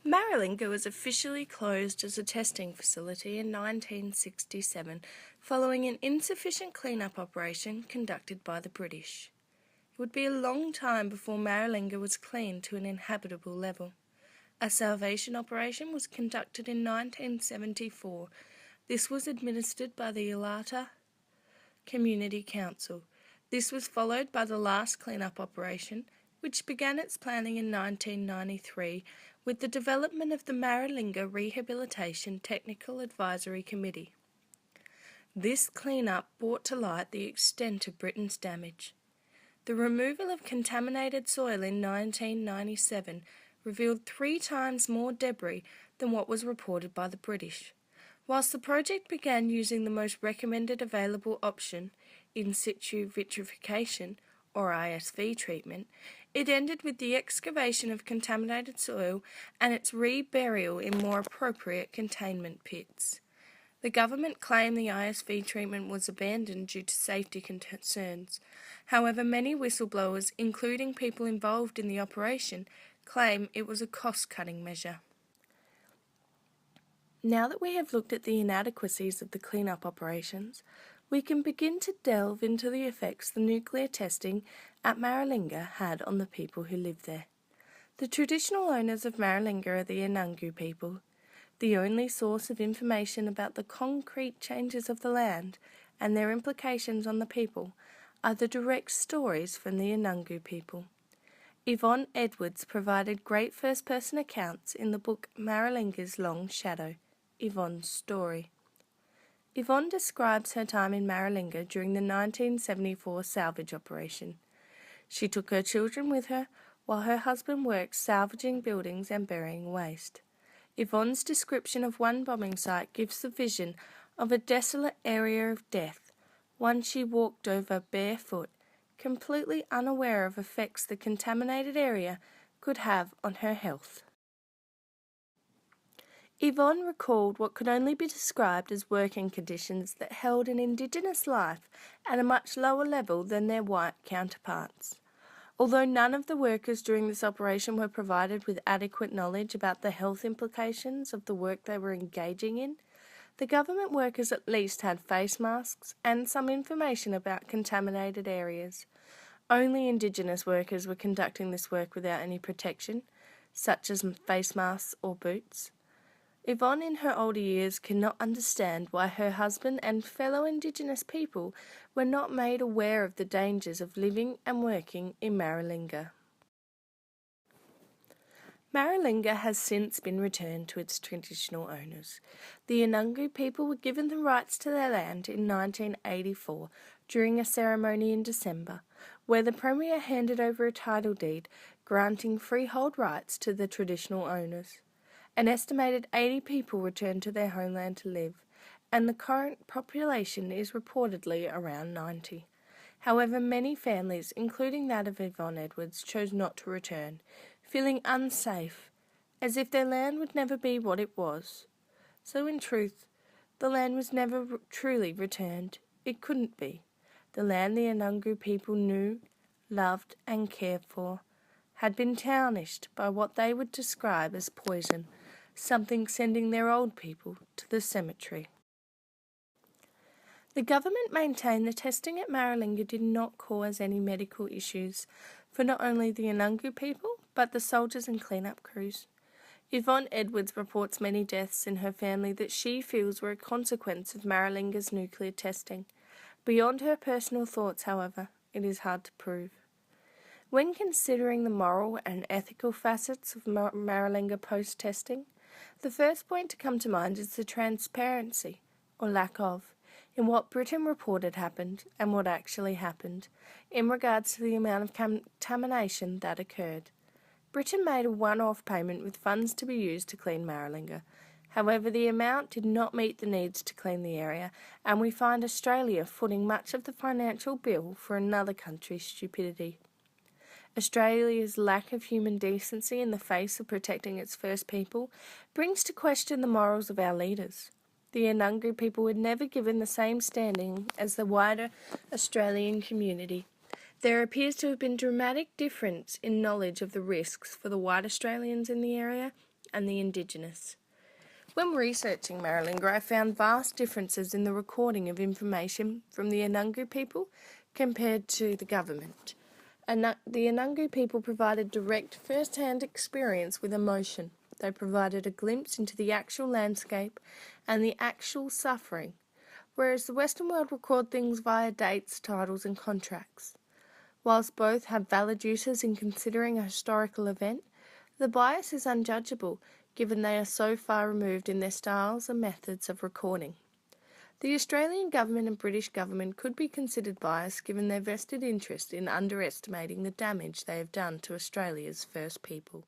Maralinga was officially closed as a testing facility in 1967 following an insufficient clean-up operation conducted by the British. It would be a long time before Maralinga was cleaned to an inhabitable level. A salvation operation was conducted in 1974. This was administered by the Hayley Community Council. This was followed by the last clean-up operation, which began its planning in 1993 with the development of the Maralinga Rehabilitation Technical Advisory Committee. This clean-up brought to light the extent of Britain's damage. The removal of contaminated soil in 1997 revealed 3 times more debris than what was reported by the British. Whilst the project began using the most recommended available option, in situ vitrification, or ISV treatment, it ended with the excavation of contaminated soil and its reburial in more appropriate containment pits. The government claimed the ISV treatment was abandoned due to safety concerns. However, many whistleblowers, including people involved in the operation, claim it was a cost-cutting measure. Now that we have looked at the inadequacies of the clean-up operations, we can begin to delve into the effects the nuclear testing at Maralinga had on the people who lived there. The traditional owners of Maralinga are the Anungu people. The only source of information about the concrete changes of the land and their implications on the people are the direct stories from the Anungu people. Yvonne Edwards provided great first-person accounts in the book Maralinga's Long Shadow, Yvonne's Story. Yvonne describes her time in Maralinga during the 1974 salvage operation. She took her children with her while her husband worked salvaging buildings and burying waste. Yvonne's description of one bombing site gives the vision of a desolate area of death, one she walked over barefoot, completely unaware of effects the contaminated area could have on her health. Yvonne recalled what could only be described as working conditions that held an Indigenous life at a much lower level than their white counterparts. Although none of the workers during this operation were provided with adequate knowledge about the health implications of the work they were engaging in, the government workers at least had face masks and some information about contaminated areas. Only Indigenous workers were conducting this work without any protection, such as face masks or boots. Yvonne in her older years cannot understand why her husband and fellow Indigenous people were not made aware of the dangers of living and working in Maralinga. Maralinga has since been returned to its traditional owners. The Anungu people were given the rights to their land in 1984 during a ceremony in December, where the Premier handed over a title deed granting freehold rights to the traditional owners. An estimated 80 people returned to their homeland to live, and the current population is reportedly around 90. However, many families, including that of Yvonne Edwards, chose not to return, feeling unsafe, as if their land would never be what it was. So in truth, the land was never truly returned. It couldn't be. The land the Anungu people knew, loved and cared for had been tarnished by what they would describe as poison, something sending their old people to the cemetery. The government maintained the testing at Maralinga did not cause any medical issues for not only the Anungu people, but the soldiers and clean-up crews. Yvonne Edwards reports many deaths in her family that she feels were a consequence of Maralinga's nuclear testing. Beyond her personal thoughts, however, it is hard to prove. When considering the moral and ethical facets of Maralinga post-testing, the first point to come to mind is the transparency, or lack of, in what Britain reported happened and what actually happened, in regards to the amount of contamination that occurred. Britain made a one-off payment with funds to be used to clean Maralinga. However, the amount did not meet the needs to clean the area, and we find Australia footing much of the financial bill for another country's stupidity. Australia's lack of human decency in the face of protecting its First People brings to question the morals of our leaders. The Anungu people were never given the same standing as the wider Australian community. There appears to have been dramatic difference in knowledge of the risks for the white Australians in the area and the Indigenous. When researching Marilyngra, I found vast differences in the recording of information from the Anungu people compared to the government. The Anungu people provided direct first-hand experience with emotion. They provided a glimpse into the actual landscape and the actual suffering, whereas the Western world record things via dates, titles and contracts. Whilst both have valid uses in considering a historical event, the bias is unjudgeable, given they are so far removed in their styles and methods of recording. The Australian government and British government could be considered biased given their vested interest in underestimating the damage they have done to Australia's first people.